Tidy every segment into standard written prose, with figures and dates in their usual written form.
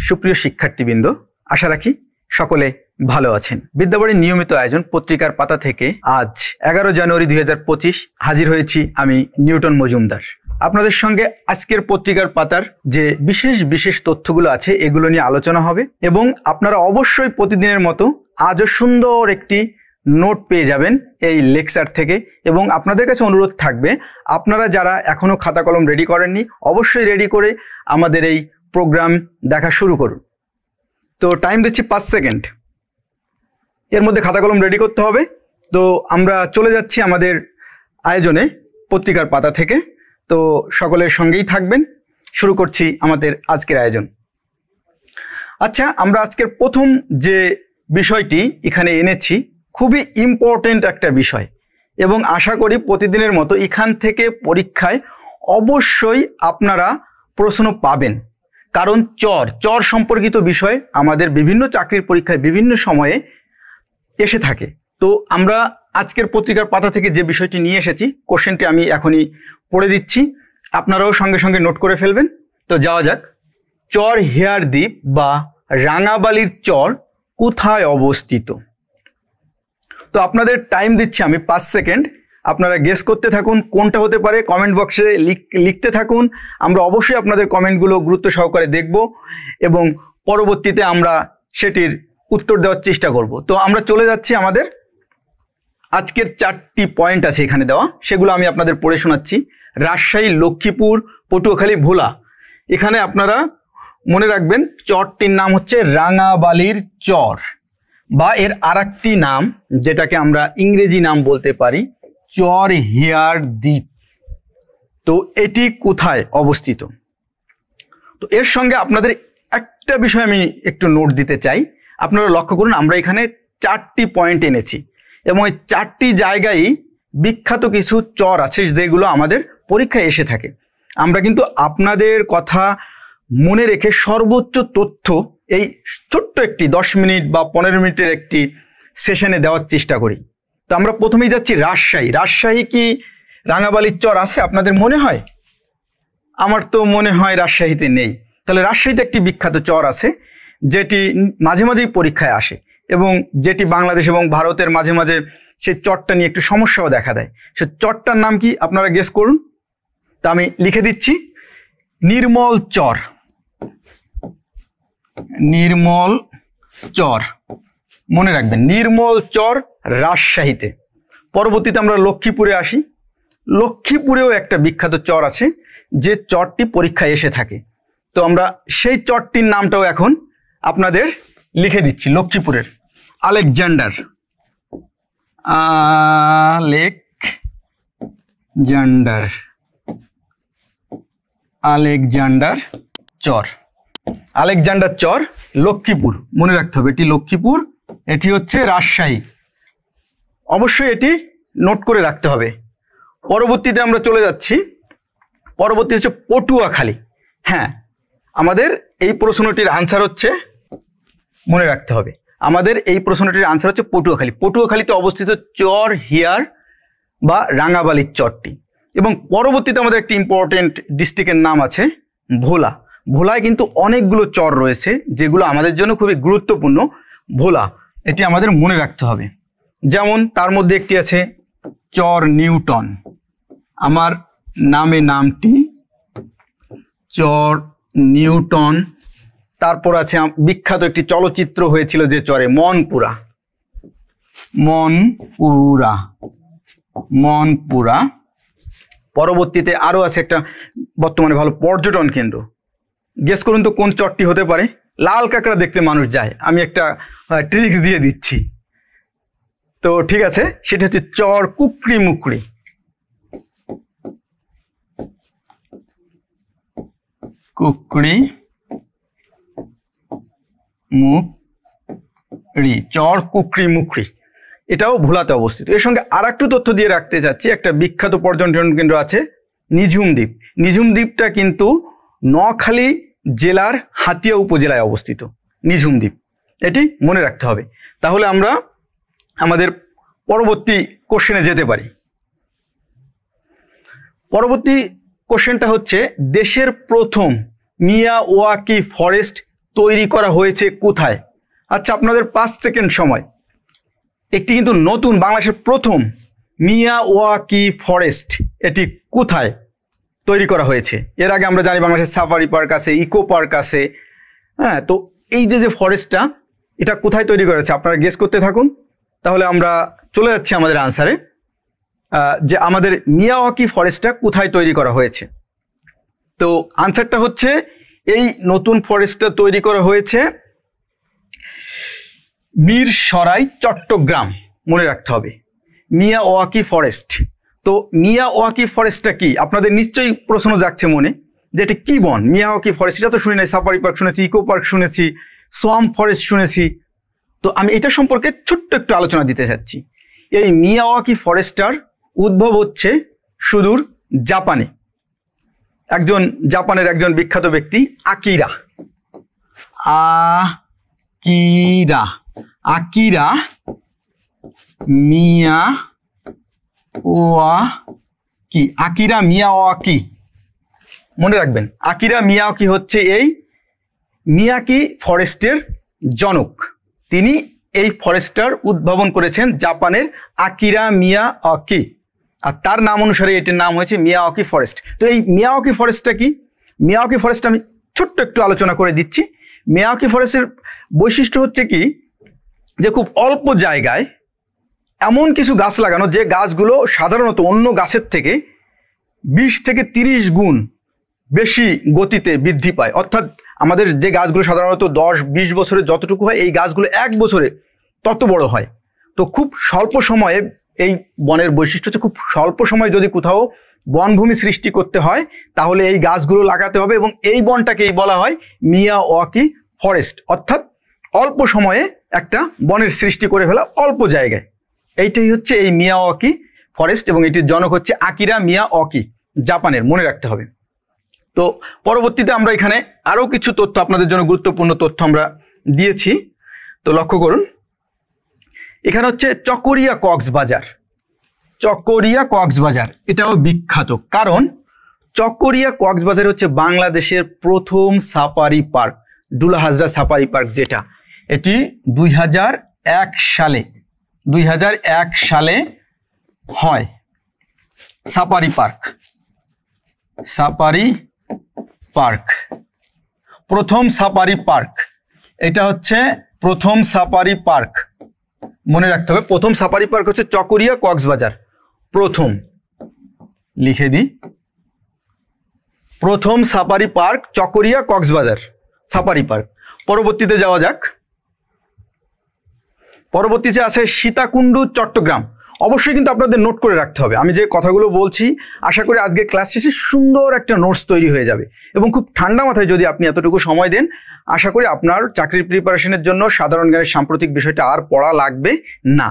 সুপ্রিয় শিক্ষার্থীবৃন্দ, আশা রাখি সকলে ভালো আছেন। বিদ্যাবাড়ির নিয়মিত আয়োজন পত্রিকার পাতা থেকে আজ 11 জানুয়ারি 2025 হাজির হয়েছি আমি নিউটন মজুমদার। আপনাদের সঙ্গে আজকের পত্রিকার পাতার যে বিশেষ তথ্যগুলো আছে এগুলো নিয়ে আলোচনা হবে এবং আপনারা অবশ্যই প্রতিদিনের মতো আজও সুন্দর একটি নোট পেয়ে যাবেন এই লেকচার থেকে। এবং আপনাদের কাছে অনুরোধ থাকবে, আপনারা যারা এখনো খাতা কলম রেডি করেননি অবশ্যই রেডি করে আমাদের এই প্রোগ্রাম দেখা শুরু করুন। তো টাইম দিচ্ছি 5 সেকেন্ড, এর মধ্যে খাতা কলম রেডি করতে হবে। তো আমরা চলে যাচ্ছি আমাদের আয়োজনে পত্রিকার পাতা থেকে। তো সকলের সঙ্গেই থাকবেন, শুরু করছি আমাদের আজকের আয়োজন। আচ্ছা, আমরা আজকের প্রথম যে বিষয়টি এখানে এনেছি খুবই ইম্পর্টেন্ট একটা বিষয় এবং আশা করি প্রতিদিনের মতো এখান থেকে পরীক্ষায় অবশ্যই আপনারা প্রশ্ন পাবেন। কারণ চর সম্পর্কিত বিষয় আমাদের বিভিন্ন চাকরির পরীক্ষায় বিভিন্ন সময়ে এসে থাকে। তো আমরা আজকের পত্রিকার পাতা থেকে যে বিষয়টি নিয়ে এসেছি, কোশ্চেনটি আমি এখনই পড়ে দিচ্ছি, আপনারাও সঙ্গে সঙ্গে নোট করে ফেলবেন। তো যাওয়া যাক। চর হেয়ার দ্বীপ বা রাঙাবালির চর কোথায় অবস্থিত? তো আপনাদের টাইম দিচ্ছি আমি 5 সেকেন্ড, আপনারা গেস করতে থাকুন কোনটা হতে পারে। কমেন্ট বক্সে লিখতে থাকুন, আমরা অবশ্যই আপনাদের কমেন্টগুলো গুরুত্ব সহকারে দেখব এবং পরবর্তীতে আমরা সেটির উত্তর দেওয়ার চেষ্টা করব। তো আমরা চলে যাচ্ছি, আমাদের আজকের 4টি পয়েন্ট আছে এখানে দেওয়া, সেগুলো আমি আপনাদের পড়ে শোনাচ্ছি। রাজশাহী, লক্ষ্মীপুর, পটুয়াখালী, ভোলা। এখানে আপনারা মনে রাখবেন চরটির নাম হচ্ছে রাঙাবালির চর, বা এর আরেকটি নাম যেটাকে আমরা ইংরেজি নাম বলতে পারি চর হেয়ার দ্বীপ। তো এটি কোথায় অবস্থিত? তো এর সঙ্গে আপনাদের একটা বিষয় আমি একটু নোট দিতে চাই। আপনারা লক্ষ্য করুন, আমরা এখানে 4টি পয়েন্ট এনেছি এবং এই 4টি জায়গায় বিখ্যাত কিছু চর আছে যেগুলো আমাদের পরীক্ষায় এসে থাকে। আমরা কিন্তু আপনাদের কথা মনে রেখে সর্বোচ্চ তথ্য এই ছোট্ট একটি 10 মিনিট বা 15 মিনিটের একটি সেশনে দেওয়ার চেষ্টা করি। তো আমরা প্রথমেই যাচ্ছি রাজশাহী। রাজশাহী কি রাঙাবালির চর আছে আপনাদের মনে হয়? আমার তো মনে হয় রাজশাহীতে নেই। তাহলে রাজশাহীতে একটি বিখ্যাত চর আছে যেটি মাঝে মাঝেই পরীক্ষায় আসে এবং যেটি বাংলাদেশ এবং ভারতের মাঝে মাঝে সেই চরটা নিয়ে একটু সমস্যাও দেখা দেয়। সে চরটার নাম কি আপনারা গেস করুন। তা আমি লিখে দিচ্ছি, নির্মল চর। নির্মল চর মনে রাখবেন, নির্মল চর রাজশাহীতে। পরবর্তীতে আমরা লক্ষ্মীপুরে আসি। লক্ষ্মীপুরেও একটা বিখ্যাত চর আছে যে চরটি পরীক্ষায় এসে থাকে। তো আমরা সেই চরটির নামটাও এখন আপনাদের লিখে দিচ্ছি। লক্ষ্মীপুরের আলেকজান্ডার চর। আলেকজান্ডার চর লক্ষ্মীপুর, মনে রাখতে হবে এটি লক্ষ্মীপুর, এটি হচ্ছে রাজশাহী। অবশ্যই এটি নোট করে রাখতে হবে। পরবর্তীতে আমরা চলে যাচ্ছি, পরবর্তী হচ্ছে পটুয়াখালী। হ্যাঁ, আমাদের এই প্রশ্নটির আনসার হচ্ছে, মনে রাখতে হবে আমাদের এই প্রশ্নটির আনসার হচ্ছে পটুয়াখালী। পটুয়াখালীতে অবস্থিত চর হেয়ার বা রাঙাবালির চরটি। এবং পরবর্তীতে আমাদের একটি ইম্পর্টেন্ট ডিস্ট্রিক্টের নাম আছে ভোলা। ভোলায় কিন্তু অনেকগুলো চর রয়েছে যেগুলো আমাদের জন্য খুবই গুরুত্বপূর্ণ। ভোলা, এটি আমাদের মনে রাখতে হবে। যেমন তার মধ্যে একটি আছে চর নিউটন, আমার নামে নামটি চর নিউটন। তারপর আছে বিখ্যাত একটি চলচ্চিত্র হয়েছিল যে চরে, মনপুরা। পরবর্তীতে আরো আছে একটা বর্তমানে ভালো পর্যটন কেন্দ্র। গেস করুন তো কোন চরটি হতে পারে? লাল কাঁকড়া দেখতে মানুষ যায়, আমি একটা ট্রিক্স দিয়ে দিচ্ছি। তো ঠিক আছে, সেটা হচ্ছে চর কুকড়িমুকড়ি। চর কুকড়িমুকড়ি, এটাও ভোলাতে অবস্থিত। এর সঙ্গে আর একটু তথ্য দিয়ে রাখতে চাচ্ছি, একটা বিখ্যাত পর্যটন কেন্দ্র আছে নিঝুম দ্বীপ। নিঝুম দ্বীপটা কিন্তু নোয়াখালী জেলার হাতিয়া উপজেলায় অবস্থিত নিঝুম দ্বীপ, এটি মনে রাখতে হবে। তাহলে আমরা আমাদের পরবর্তী কোশ্চেনে যেতে পারি। পরবর্তী কোশ্চেনটা হচ্ছে, দেশের প্রথম মিয়াওয়াকি ফরেস্ট তৈরি করা হয়েছে কোথায়? আচ্ছা, আপনাদের 5 সেকেন্ড সময়। একটি কিন্তু নতুন বাংলাদেশের প্রথম মিয়াওয়াকি ফরেস্ট, এটি কোথায় তৈরি করা হয়েছে? এর আগে আমরা জানি বাংলাদেশের সাফারি পার্ক আছে, ইকো পার্ক আছে। হ্যাঁ, তো এই যে ফরেস্টটা, এটা কোথায় তৈরি করা হয়েছে? আপনারা গেস করতে থাকুন, তাহলে আমরা চলে যাচ্ছি আমাদের আনসারে, যে আমাদের মিয়াওয়াকি ফরেস্টটা কোথায় তৈরি করা হয়েছে। তো আনসারটা হচ্ছে এই নতুন ফরেস্টটা তৈরি করা হয়েছে মিরসরাই, চট্টগ্রাম। মনে রাখতে হবে মিয়াওয়াকি ফরেস্ট। তো মিয়াওয়াকি ফরেস্টটা কি? আপনাদের নিশ্চয়ই প্রশ্ন জাগছে মনে যে এটা কি বন? মিয়াওয়াকি ফরেস্ট এটা তো শুনি নাই। সাফারি পার্ক শুনেছি, ইকো পার্ক শুনেছি, সোয়াম্প ফরেস্ট শুনেছি। তো আমি এটা সম্পর্কে ছোট্ট একটু আলোচনা দিতে চাচ্ছি। এই মিয়াওয়াকি ফরেস্টটার উদ্ভব হচ্ছে সুদূর জাপানে। জাপানের একজন বিখ্যাত ব্যক্তি আকিরা মিয়াওয়াকি। মনে রাখবেন, আকিরা মিয়াওয়াকি হচ্ছে এই মিয়াকি ফরেস্টের জনক। তিনি এই ফরেস্টটার উদ্ভাবন করেছেন জাপানের আকিরা মিয়াওয়াকি, আর তার নাম অনুসারে এটির নাম হয়েছে মিয়াওয়াকি ফরেস্ট। তো এই মিয়াওয়াকি ফরেস্টটা কি? মিয়াওয়াকি ফরেস্ট আমি ছোট্ট একটু আলোচনা করে দিচ্ছি। মিয়াওয়াকি ফরেস্টের বৈশিষ্ট্য হচ্ছে কি, যে খুব অল্প জায়গায় এমন কিছু গাছ লাগানো যে গাছগুলো সাধারণত অন্য গাছের থেকে 20 থেকে 30 গুণ বেশি গতিতে বৃদ্ধি পায়। অর্থাৎ আমাদের যে গাছগুলো সাধারণত 10-20 বছরে যতটুকু হয়, এই গাছগুলো 1 বছরে তত বড় হয়। তো খুব স্বল্প সময়ে এই বনের বৈশিষ্ট্য হচ্ছে খুব স্বল্প সময়ে যদি কোথাও বনভূমি সৃষ্টি করতে হয় তাহলে এই গাছগুলো লাগাতে হবে, এবং এই বনটাকেই বলা হয় মিয়াওয়াকি ফরেস্ট। অর্থাৎ অল্প সময়ে একটা বনের সৃষ্টি করে ফেলা অল্প জায়গায়, এইটাই হচ্ছে এই মিয়াওয়াকি ফরেস্ট, এবং এটির জনক হচ্ছে আকিরা মিয়াওয়াকি, জাপানের। মনে রাখতে হবে। তো পরবর্তীতে আমরা এখানে আরো কিছু তথ্য, আপনাদের জন্য গুরুত্বপূর্ণ তথ্য আমরা দিয়েছি। তো লক্ষ্য করুন, এখানে হচ্ছে চকরিয়া কক্সবাজার, এটাও বিখ্যাত, কারণ চকরিয়া কক্সবাজার হচ্ছে বাংলাদেশের প্রথম safari park, ডুলা Hazra safari park, যেটা এটি 2001 সালে হয়। সাফারি পার্ক প্রথম সাফারি পার্ক, এটা হচ্ছে প্রথম সাফারি পার্ক। মনে রাখতে হবে, প্রথম সাফারি পার্ক হচ্ছে চকরিয়া কক্সবাজার। প্রথম লিখে দিই, প্রথম safari park Chakaria Cox's Bazar safari park. পরবর্তীতে যাওয়া যাক। পরবর্তীতে আছে সীতাকুণ্ডু, চট্টগ্রাম। অবশ্যই কিন্তু আপনাদের নোট করে রাখতে হবে। আমি যে কথাগুলো বলছি, আশা করি আজকের ক্লাস শেষে সুন্দর একটা নোটস তৈরি হয়ে যাবে, এবং খুব ঠান্ডা মাথায় যদি আপনি এতটুকু সময় দেন, আশা করি আপনার চাকরির প্রিপারেশনের জন্য সাধারণ জ্ঞানের সাম্প্রতিক বিষয়টা আর পড়া লাগবে না।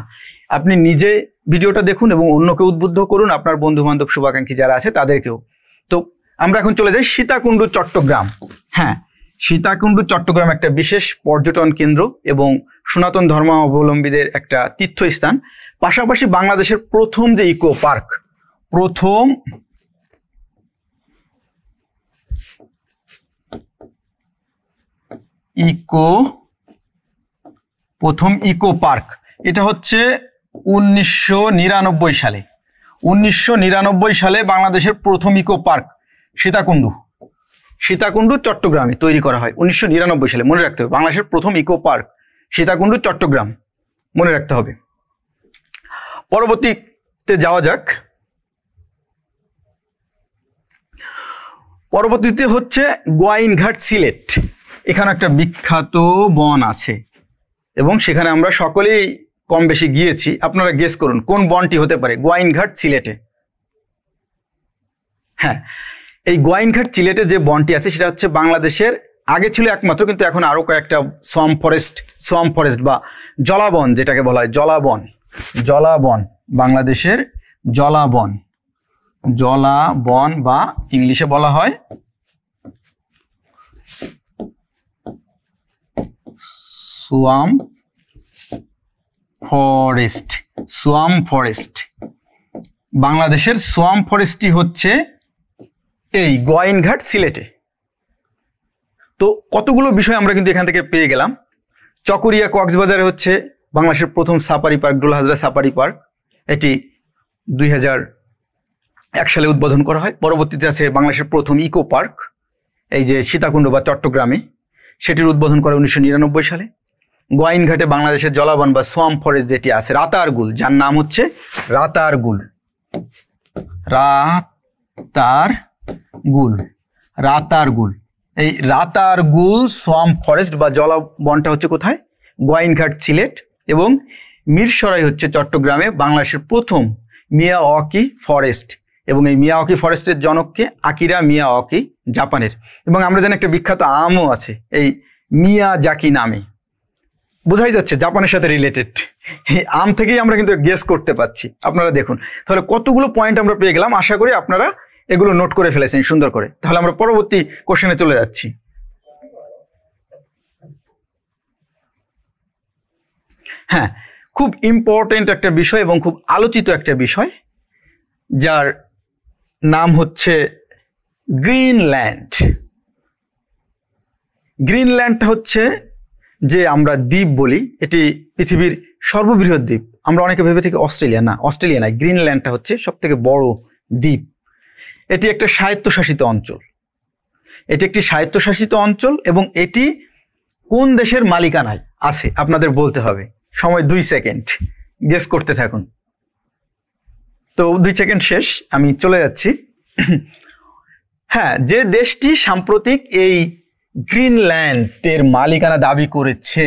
আপনি নিজে ভিডিওটা দেখুন এবং অন্যকে উদ্বুদ্ধ করুন, আপনার বন্ধু বান্ধব শুভাকাঙ্ক্ষী যারা আছে তাদেরকেও। তো আমরা এখন চলে যাই সীতাকুণ্ডু, চট্টগ্রাম। হ্যাঁ, সীতাকুণ্ডু চট্টগ্রাম একটা বিশেষ পর্যটন কেন্দ্র এবং সনাতন ধর্মাবলম্বীদের একটা তীর্থস্থান। পাশাপাশি বাংলাদেশের প্রথম যে ইকো পার্ক, প্রথম ইকো পার্ক, এটা হচ্ছে 1999 সালে বাংলাদেশের প্রথম ইকো পার্ক সীতাকুণ্ডু চট্টগ্রামে তৈরি করা হয়। 1999 সালে, মনে রাখতে হবে, বাংলাদেশের প্রথম ইকো পার্ক সীতাকুণ্ডু চট্টগ্রাম, মনে রাখতে হবে। পরবর্তীতে যাওয়া যাক। পরবর্তীতে হচ্ছে গোয়াইনঘাট, সিলেট। এখানে একটা বিখ্যাত বন আছে এবং সেখানে আমরা সকলেই কম বেশি গিয়েছি। আপনারা গেস করুন কোন বনটি হতে পারে গোয়াইনঘাট, সিলেটে। হ্যাঁ, এই গোয়াইনঘাট সিলেটে যে বনটি আছে সেটা হচ্ছে বাংলাদেশের, আগে ছিল একমাত্র, কিন্তু এখন আরো কয়েকটা সোয়াম্প ফরেস্ট বা জলাবন, যেটাকে বলা হয় জলাবন, বাংলাদেশের জলাবন বা ইংলিশে বলা হয় সোয়াম্প ফরেস্ট। বাংলাদেশের সোয়াম্প ফরেস্টটি হচ্ছে এই গোয়াইনঘাট, সিলেটে। তো কতগুলো বিষয় আমরা কিন্তু এখান থেকে পেয়ে গেলাম। চকরিয়া কক্সবাজারে হচ্ছে বাংলাদেশের প্রথম safari park, ডুল Hazra safari park. এটি 2001 সালে উদ্বোধন করা হয়। পরবর্তীতে আছে বাংলাদেশের প্রথম ইকো পার্ক, এই যে সীতাকুণ্ড বা চট্টগ্রামে, সেটির উদ্বোধন করে 1999 সালে। গোয়াইনঘাটে বাংলাদেশের জলাবন বা সোয়াম্প ফরেস্ট যেটি আছে, রাতারগুল, যার নাম হচ্ছে রাতারগুল, রাতারগুল। এই রাতারগুল সোয়াম্প ফরেস্ট বা জলাবনটা হচ্ছে কোথায়? গোয়াইনঘাট, সিলেট। এবং মিরসরাই হচ্ছে চট্টগ্রামে বাংলাদেশের প্রথম মিয়াওয়াকি ফরেস্ট। এবং এই মিয়াওয়াকি ফরেস্টের জনককে আকিরা মিয়াওয়াকি, জাপানের। এবং আমরা জানি একটা বিখ্যাত আমও আছে এই মিয়াজাকি নামে, বোঝাই যাচ্ছে জাপানের সাথে রিলেটেড। এই আম থেকেই আমরা কিন্তু গেস করতে পারছি। আপনারা দেখুন তাহলে কতগুলো পয়েন্ট আমরা পেয়ে গেলাম। আশা করি আপনারা এগুলো নোট করে ফেলেছেন সুন্দর করে। তাহলে আমরা পরবর্তী কোশ্চেনে চলে যাচ্ছি। হ্যাঁ, খুব ইম্পর্টেন্ট একটা বিষয় এবং খুব আলোচিত একটা বিষয়, যার নাম হচ্ছে গ্রিনল্যান্ড। গ্রিনল্যান্ডটা হচ্ছে যে আমরা দ্বীপ বলি, এটি পৃথিবীর সর্ববৃহৎ দ্বীপ। আমরা অনেকে ভেবে থাকি অস্ট্রেলিয়া, না, অস্ট্রেলিয়া নয়, গ্রিনল্যান্ডটা হচ্ছে সব থেকে বড় দ্বীপ। এটি একটা স্বায়ত্তশাসিত অঞ্চল। এটি একটি স্বায়ত্তশাসিত অঞ্চল এবং এটি কোন দেশের মালিকানায় আছে আপনাদের বলতে হবে। সময় 2 সেকেন্ড, গেস করতে থাকুন। তো 2 সেকেন্ড শেষ, আমি চলে যাচ্ছি। হ্যাঁ, যে দেশটি সাম্প্রতিক এই গ্রিনল্যান্ডের মালিকানা দাবি করেছে,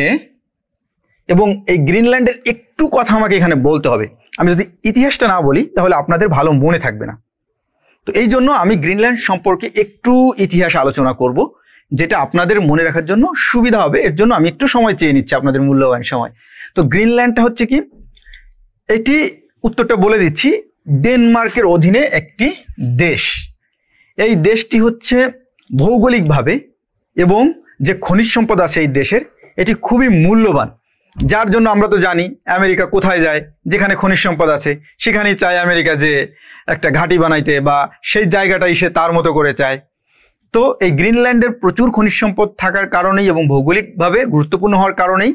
এবং এই গ্রিনল্যান্ডের একটু কথা আমাকে এখানে বলতে হবে। আমি যদি ইতিহাসটা না বলি তাহলে আপনাদের ভালো মনে থাকবে না। তো এই জন্য আমি গ্রিনল্যান্ড সম্পর্কে একটু ইতিহাস আলোচনা করব, যেটা আপনাদের মনে রাখার জন্য সুবিধা হবে। এর জন্য আমি একটু সময় চেয়ে নিচ্ছি, আপনাদের মূল্যবান সময়। তো গ্রিনল্যান্ডটা হচ্ছে কি, এটি উত্তরটা বলে দিচ্ছি, ডেনমার্কের অধীনে একটি দেশ। এই দেশটি হচ্ছে ভৌগোলিকভাবে এবং যে খনিজ সম্পদ আছে এই দেশের, এটি খুবই মূল্যবান। যার জন্য আমরা তো জানি আমেরিকা কোথায় যায়, যেখানে খনিজ সম্পদ আছে সেখানেই চায় আমেরিকা যে একটা ঘাঁটি বানাইতে, বা সেই জায়গাটাই সে তার মতো করে চায়। তো এই গ্রিনল্যান্ডের প্রচুর খনিজ সম্পদ থাকার কারণেই এবং ভৌগোলিকভাবে গুরুত্বপূর্ণ হওয়ার কারণেই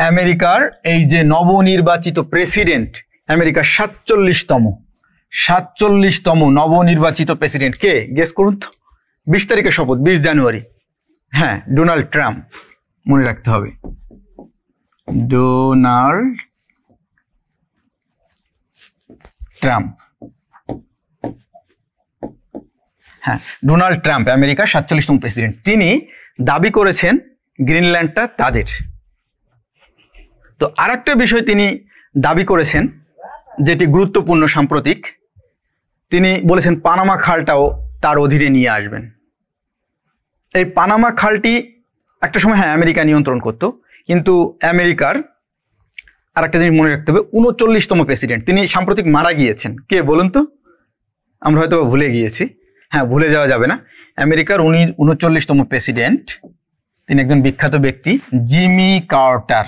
আমেরিকার এই যে নবনির্বাচিত প্রেসিডেন্ট, আমেরিকার 47তম নবনির্বাচিত প্রেসিডেন্ট কে? গেস করুন তো। 20 তারিখে শপথ, 20 জানুয়ারি। হ্যাঁ, ডোনাল্ড ট্রাম্প, মনে রাখতে হবে, ডোনাল্ড ট্রাম্প। হ্যাঁ, ডোনাল্ড ট্রাম্প আমেরিকার 47তম প্রেসিডেন্ট। তিনি দাবি করেছেন গ্রিনল্যান্ডটা তাদের। তো আরেকটা বিষয় তিনি দাবি করেছেন যেটি গুরুত্বপূর্ণ সাম্প্রতিক, তিনি বলেছেন পানামা খালটাও তার অধীনে নিয়ে আসবেন। এই পানামা খালটি একটা সময় হ্যাঁ আমেরিকা নিয়ন্ত্রণ করত, কিন্তু আমেরিকার আর একটা জিনিস মনে রাখতে হবে, 39তম প্রেসিডেন্ট, তিনি সাম্প্রতিক মারা গিয়েছেন। কে বলুন তো? আমরা হয়তো ভুলে গিয়েছি। হ্যাঁ, ভুলে যাওয়া যাবে না। আমেরিকার 39তম প্রেসিডেন্ট, তিনি একজন বিখ্যাত ব্যক্তি, জিমি কার্টার।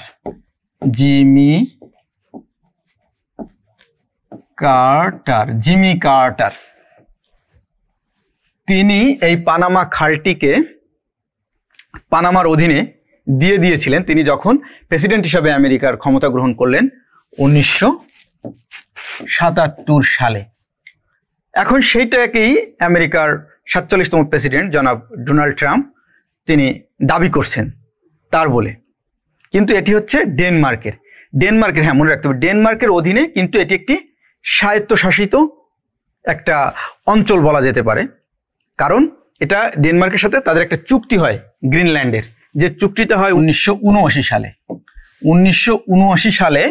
তিনি এই পানামা খালটিকে পানামার অধীনে দিয়ে দিয়েছিলেন তিনি যখন প্রেসিডেন্ট হিসাবে আমেরিকার ক্ষমতা গ্রহণ করলেন 1977 সালে। এখন সেইটাকেই আমেরিকার 47তম প্রেসিডেন্ট জনাব ডোনাল্ড ট্রাম্প তিনি দাবি করছেন তার বলে। কিন্তু এটি হচ্ছে ডেনমার্কের, হ্যাঁ মনে রাখতে হবে, ডেনমার্কের অধীনে, কিন্তু এটি একটি স্বায়ত্তশাসিত একটা অঞ্চল বলা যেতে পারে। কারণ এটা ডেনমার্কের সাথে তাদের একটা চুক্তি হয় গ্রিনল্যান্ডের, যে চুক্তিটা হয় 1979 সালে। 1979 সালে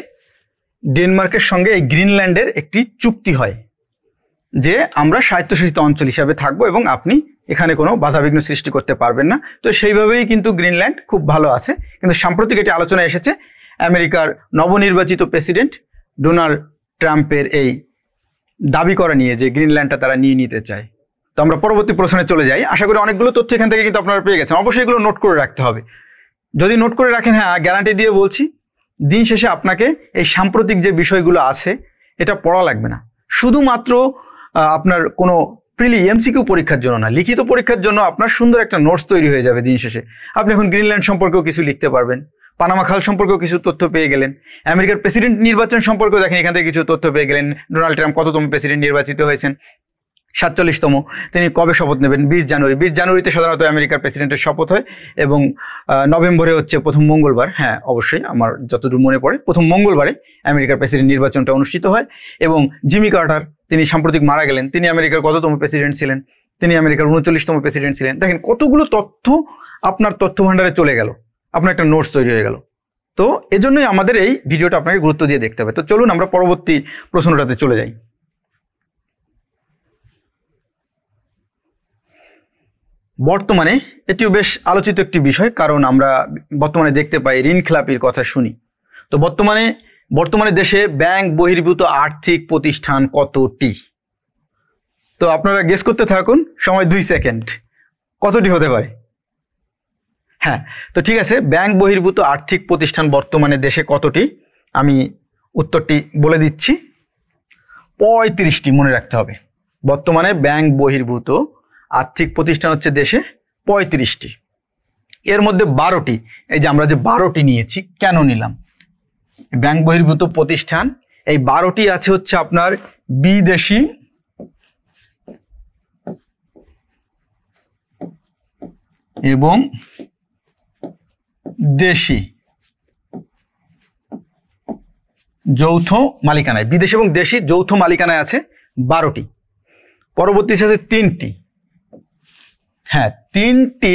ডেনমার্কের সঙ্গে এই গ্রিনল্যান্ডের একটি চুক্তি হয় যে আমরা স্বায়ত্তশাসিত অঞ্চল হিসাবে থাকবো এবং আপনি এখানে কোনো বাধাবিঘ্ন সৃষ্টি করতে পারবেন না। তো সেইভাবেই কিন্তু গ্রিনল্যান্ড খুব ভালো আছে। কিন্তু সাম্প্রতিক এটি আলোচনায় এসেছে আমেরিকার নবনির্বাচিত প্রেসিডেন্ট ডোনাল্ড ট্রাম্পের এই দাবি করা নিয়ে যে গ্রিনল্যান্ডটা তারা নিয়ে নিতে চায়। তো আমরা পরবর্তী প্রশ্নে চলে যাই। আশা করি অনেকগুলো তথ্য এখান থেকে কিন্তু আপনারা পেয়ে গেছেন। অবশ্যই এগুলো নোট করে রাখতে হবে। যদি নোট করে রাখেন, হ্যাঁ গ্যারান্টি দিয়ে বলছি, দিন শেষে আপনাকে এই সাম্প্রতিক যে বিষয়গুলো আছে এটা পড়া লাগবে না। শুধুমাত্র আপনার কোনো প্রিলি এমসিকিউ পরীক্ষার জন্য না, লিখিত পরীক্ষার জন্য আপনার সুন্দর একটা নোটস তৈরি হয়ে যাবে দিন শেষে। আপনি এখন গ্রিনল্যান্ড সম্পর্কেও কিছু লিখতে পারবেন, পানামা খাল সম্পর্কেও কিছু তথ্য পেয়ে গেলেন, আমেরিকার প্রেসিডেন্ট নির্বাচন সম্পর্কেও দেখেন এখান থেকে কিছু তথ্য পেয়ে গেলেন। ডোনাল্ড ট্রাম্প কততম প্রেসিডেন্ট নির্বাচিত হয়েছেন, 47তম। তিনি কবে শপথ নেবেন, 20 জানুয়ারি। 20 জানুয়ারিতে সাধারণত আমেরিকার প্রেসিডেন্টের শপথ হয় এবং নভেম্বরে হচ্ছে প্রথম মঙ্গলবার, হ্যাঁ অবশ্যই আমার যতদূর মনে পড়ে প্রথম মঙ্গলবারে আমেরিকার প্রেসিডেন্ট নির্বাচনটা অনুষ্ঠিত হয়। এবং জিমি কার্টার, তিনি সাম্প্রতিক মারা গেলেন, তিনি আমেরিকার কততম প্রেসিডেন্ট ছিলেন, তিনি আমেরিকার 39তম প্রেসিডেন্ট ছিলেন। দেখেন কতগুলো তথ্য আপনার তথ্য ভাণ্ডারে চলে গেল, আপনার একটা নোটস তৈরি হয়ে গেল। তো এজন্যই আমাদের এই ভিডিওটা আপনাকে গুরুত্ব দিয়ে দেখতে হবে। তো চলুন আমরা পরবর্তী প্রশ্নটাতে চলে যাই। বর্তমানে এটিও বেশ আলোচিত একটি বিষয়, কারণ আমরা বর্তমানে দেখতে পাই ঋণ খেলাপির কথা শুনি। তো বর্তমানে দেশে ব্যাংক বহির্ভূত আর্থিক প্রতিষ্ঠান কতটি? তো আপনারা গেস করতে থাকুন, সময় 2 সেকেন্ড। কতটি হতে পারে? হ্যাঁ, তো ঠিক আছে, ব্যাংক বহির্ভূত আর্থিক প্রতিষ্ঠান বর্তমানে দেশে কতটি? আমি উত্তরটি বলে দিচ্ছি, 35টি। মনে রাখতে হবে, বর্তমানে ব্যাংক বহির্ভূত আর্থিক প্রতিষ্ঠান হচ্ছে দেশে 35টি। এর মধ্যে 12টি, এই যে আমরা যে 12টি নিয়েছি, কেন নিলাম? ব্যাংক বহির্ভূত প্রতিষ্ঠান এই 12টি আছে হচ্ছে আপনার বিদেশি এবং দেশি যৌথ মালিকানায়। বিদেশি এবং দেশি যৌথ মালিকানায় আছে 12টি। পরবর্তী আছে 3টি। হ্যাঁ, 3টি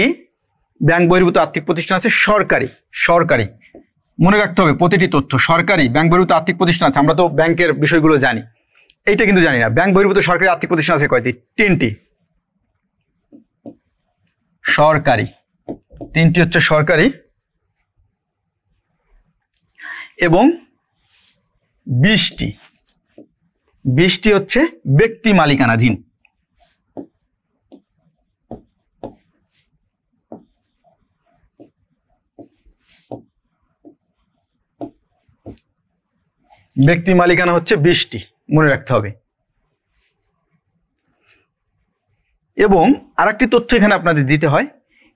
ব্যাংক বহির্ভূত আর্থিক প্রতিষ্ঠান আছে সরকারি। মনে রাখতে হবে প্রতিটি তথ্য। সরকারি ব্যাংক বহির্ভূত আর্থিক প্রতিষ্ঠান আছে, আমরা তো ব্যাংকের বিষয়গুলো জানি, এইটা কিন্তু জানি না। ব্যাংক বহির্ভূত সরকারি আর্থিক প্রতিষ্ঠান আছে কয়টি? 3টি। সরকারি 3টি হচ্ছে সরকারি, এবং 20টি হচ্ছে ব্যক্তি মালিকানাধীন। ব্যক্তি মালিকানা হচ্ছে 20টি, মনে রাখতে হবে। এবং আরেকটি তথ্য এখানে আপনাদের দিতে হয়,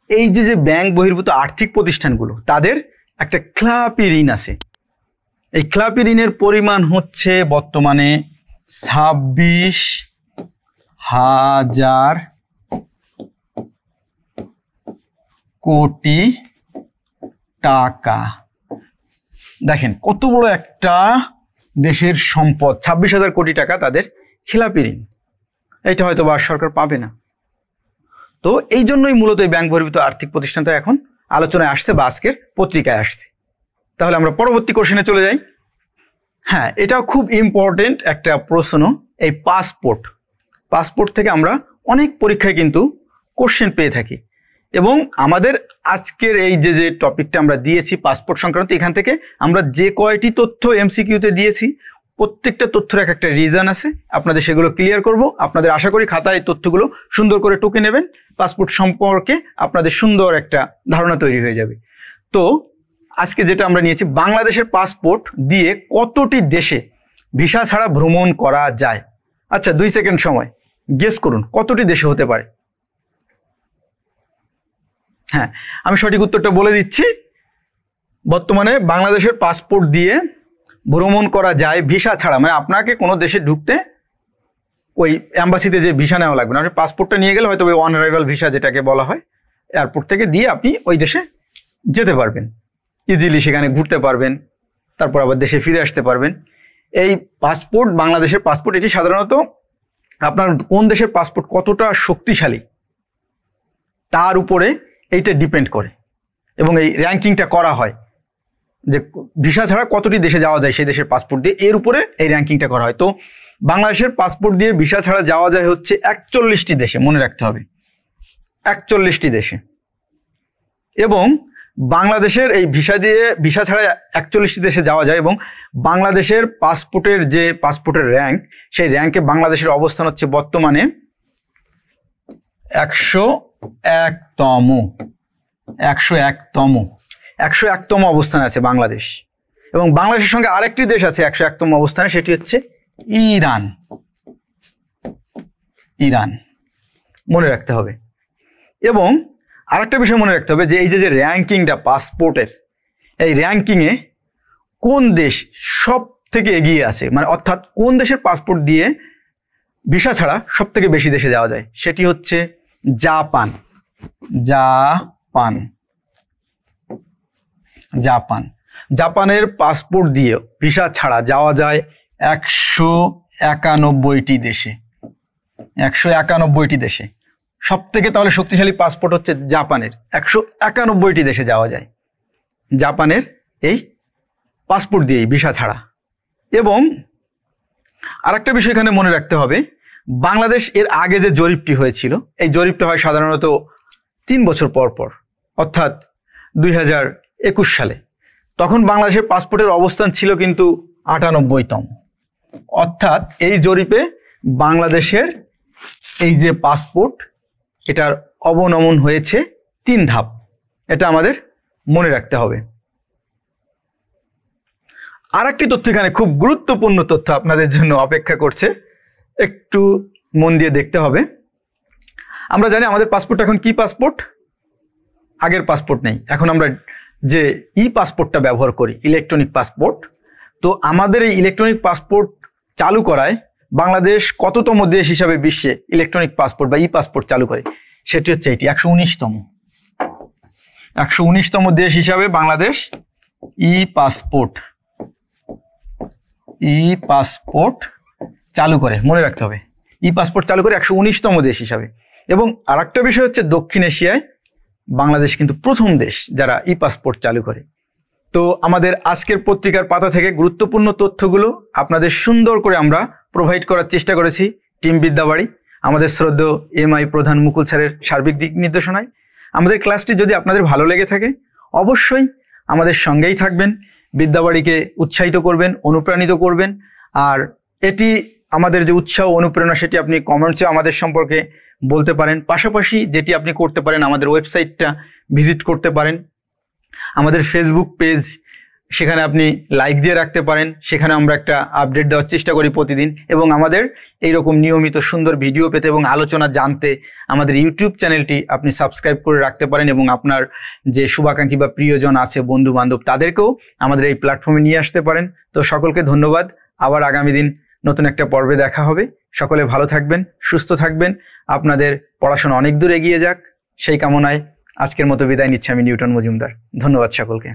এই যে ব্যাংক বহির্ভূত আর্থিক প্রতিষ্ঠানগুলো, তাদের একটা খেলাপি ঋণ আছে। এই খেলাপি ঋণের পরিমাণ হচ্ছে বর্তমানে 26,000 কোটি টাকা। দেখেন কত বড় একটা দেশের সম্পদ, 26,000 কোটি টাকা তাদের খেলাপি ঋণ। এটা হয়তো বা সরকার পাবে না। তো এই জন্যই মূলত এই ব্যাংক বহির্ভূত আর্থিক প্রতিষ্ঠানটা এখন আলোচনায় আসছে বা আজকের পত্রিকায় আসছে। তাহলে আমরা পরবর্তী কোশ্চেনে চলে যাই। হ্যাঁ, এটাও খুব ইম্পর্টেন্ট একটা প্রশ্ন। এই পাসপোর্ট থেকে আমরা অনেক পরীক্ষায় কিন্তু কোশ্চেন পেয়ে থাকি, এবং আমাদের আজকের এই যে টপিকটা আমরা দিয়েছি পাসপোর্ট সংক্রান্ত, এখান থেকে আমরা যে কয়টি তথ্য এমসিকিউতে দিয়েছি, প্রত্যেকটা তথ্যের একটা রিজন আছে। আপনাদের সেগুলো ক্লিয়ার করব। আপনাদের আশা করি খাতায় এই তথ্যগুলো সুন্দর করে টুকে নেবেন, পাসপোর্ট সম্পর্কে আপনাদের সুন্দর একটা ধারণা তৈরি হয়ে যাবে। তো আজকে যেটা আমরা নিয়েছি, বাংলাদেশের পাসপোর্ট দিয়ে কতটি দেশে ভিসা ছাড়া ভ্রমণ করা যায়? আচ্ছা, 2 সেকেন্ড সময়, গেস করুন কতটি দেশে হতে পারে। হ্যাঁ, আমি সঠিক উত্তরটা বলে দিচ্ছি। বর্তমানে বাংলাদেশের পাসপোর্ট দিয়ে ভ্রমণ করা যায় ভিসা ছাড়া, মানে আপনাকে কোনো দেশে ঢুকতে ওই অ্যাম্বাসিতে যে ভিসা নেওয়া লাগবে না, আপনি পাসপোর্টটা নিয়ে গেলে হয়তো ওই অন অ্যারাইভাল ভিসা যেটাকে বলা হয়, এয়ারপোর্ট থেকে দিয়ে আপনি ওই দেশে যেতে পারবেন, ইজিলি সেখানে ঘুরতে পারবেন, তারপর আবার দেশে ফিরে আসতে পারবেন। এই পাসপোর্ট, বাংলাদেশের পাসপোর্ট, এটি সাধারণত আপনার কোন দেশের পাসপোর্ট কতটা শক্তিশালী তার উপরে এইটা ডিপেন্ড করে, এবং এই র্যাঙ্কিংটা করা হয় যে ভিসা ছাড়া কতটি দেশে যাওয়া যায় সেই দেশের পাসপোর্ট দিয়ে, এর উপরে এই র্যাঙ্কিংটা করা হয়। তো বাংলাদেশের পাসপোর্ট দিয়ে ভিসা ছাড়া যাওয়া যায় হচ্ছে 41টি দেশে, মনে রাখতে হবে 41টি দেশে। এবং বাংলাদেশের এই ভিসা ছাড়া 41টি দেশে যাওয়া যায়, এবং বাংলাদেশের পাসপোর্টের র্যাঙ্ক, সেই র্যাঙ্কে বাংলাদেশের অবস্থান হচ্ছে বর্তমানে 101তম অবস্থানে আছে বাংলাদেশ। এবং বাংলাদেশের সঙ্গে আরেকটি দেশ আছে 101তম অবস্থানে, সেটি হচ্ছে ইরান। মনে রাখতে হবে। এবং আরেকটা বিষয় মনে রাখতে হবে যে এই যে র্যাঙ্কিংটা পাসপোর্টের, এই র্যাঙ্কিংয়ে কোন দেশ সব থেকে এগিয়ে আছে, মানে অর্থাৎ কোন দেশের পাসপোর্ট দিয়ে ভিসা ছাড়া সব থেকে বেশি দেশে যাওয়া যায়, সেটি হচ্ছে জাপান। জাপান জাপান জাপানের পাসপোর্ট দিয়ে ভিসা ছাড়া যাওয়া যায় 191টি দেশে। 191টি দেশে সব থেকে তাহলে শক্তিশালী পাসপোর্ট হচ্ছে জাপানের। 191টি দেশে যাওয়া যায় জাপানের এই পাসপোর্ট দিয়েই ভিসা ছাড়া। এবং আরেকটা বিষয় এখানে মনে রাখতে হবে, বাংলাদেশ এর আগে যে জরিপটি হয়েছিল, এই জরিপটা হয় সাধারণত 3 বছর পর পর, অর্থাৎ 2021 সালে। তখন বাংলাদেশের পাসপোর্টের অবস্থান ছিল কিন্তু 98তম। অর্থাৎ এই জরিপে বাংলাদেশের এই যে পাসপোর্ট, এটার অবনমন হয়েছে 3 ধাপ। এটা আমাদের মনে রাখতে হবে। আরেকটি তথ্য এখানে, খুব গুরুত্বপূর্ণ তথ্য আপনাদের জন্য অপেক্ষা করছে, একটু মন দিয়ে দেখতে হবে। আমরা জানি আমাদের পাসপোর্ট এখন কি পাসপোর্ট, আগের পাসপোর্ট নেই, এখন আমরা যে ই পাসপোর্টটা ব্যবহার করি, ইলেকট্রনিক পাসপোর্ট। তো আমাদের এই ইলেকট্রনিক পাসপোর্ট চালু করায় বাংলাদেশ কততম দেশ হিসাবে বিশ্বে ইলেকট্রনিক পাসপোর্ট বা ই পাসপোর্ট চালু করে, সেটি হচ্ছে এটি 119তম। 119তম দেশ হিসাবে বাংলাদেশ ই পাসপোর্ট চালু করে, মনে রাখতে হবে, ই পাসপোর্ট চালু করে 119তম দেশ হিসাবে। এবং আরেকটা বিষয় হচ্ছে দক্ষিণ এশিয়ায় বাংলাদেশ কিন্তু প্রথম দেশ যারা ই পাসপোর্ট চালু করে। তো আমাদের আজকের পত্রিকার পাতা থেকে গুরুত্বপূর্ণ তথ্যগুলো আপনাদের সুন্দর করে আমরা প্রোভাইড করার চেষ্টা করেছি টিম বিদ্যাবাড়ি, আমাদের শ্রদ্ধেয় MI প্রধান মুকুল স্যারের সার্বিক দিক নির্দেশনায়। আমাদের ক্লাসটি যদি আপনাদের ভালো লেগে থাকে অবশ্যই আমাদের সঙ্গেই থাকবেন, বিদ্যাবাড়িকে উৎসাহিত করবেন, অনুপ্রাণিত করবেন। আর এটি আমাদের যে উৎসাহ অনুপ্রেরণা, সেটি আপনি কমেন্টসে আমাদের সম্পর্কে বলতে পারেন। পাশাপাশি যেটি আপনি করতে পারেন, আমাদের ওয়েবসাইটটা ভিজিট করতে পারেন, আমাদের ফেসবুক পেজ, সেখানে আপনি লাইক দিয়ে রাখতে পারেন, সেখানে আমরা একটা আপডেট দেওয়ার চেষ্টা করি প্রতিদিন। এবং আমাদের এইরকম নিয়মিত সুন্দর ভিডিও পেতে এবং আলোচনা জানতে আমাদের ইউটিউব চ্যানেলটি আপনি সাবস্ক্রাইব করে রাখতে পারেন। এবং আপনার যে শুভাকাঙ্ক্ষী বা প্রিয়জন আছে, বন্ধু বান্ধব, তাদেরকেও আমাদের এই প্ল্যাটফর্মে নিয়ে আসতে পারেন। তো সকলকে ধন্যবাদ, আবার আগামী দিন নতুন একটা পর্বে দেখা হবে। সকলে ভালো থাকবেন, সুস্থ থাকবেন, আপনাদের পড়াশোনা অনেক দূর এগিয়ে যাক, সেই কামনায় আজকের মতো বিদায় নিচ্ছি আমি নিউটন মজুমদার। ধন্যবাদ সকলকে।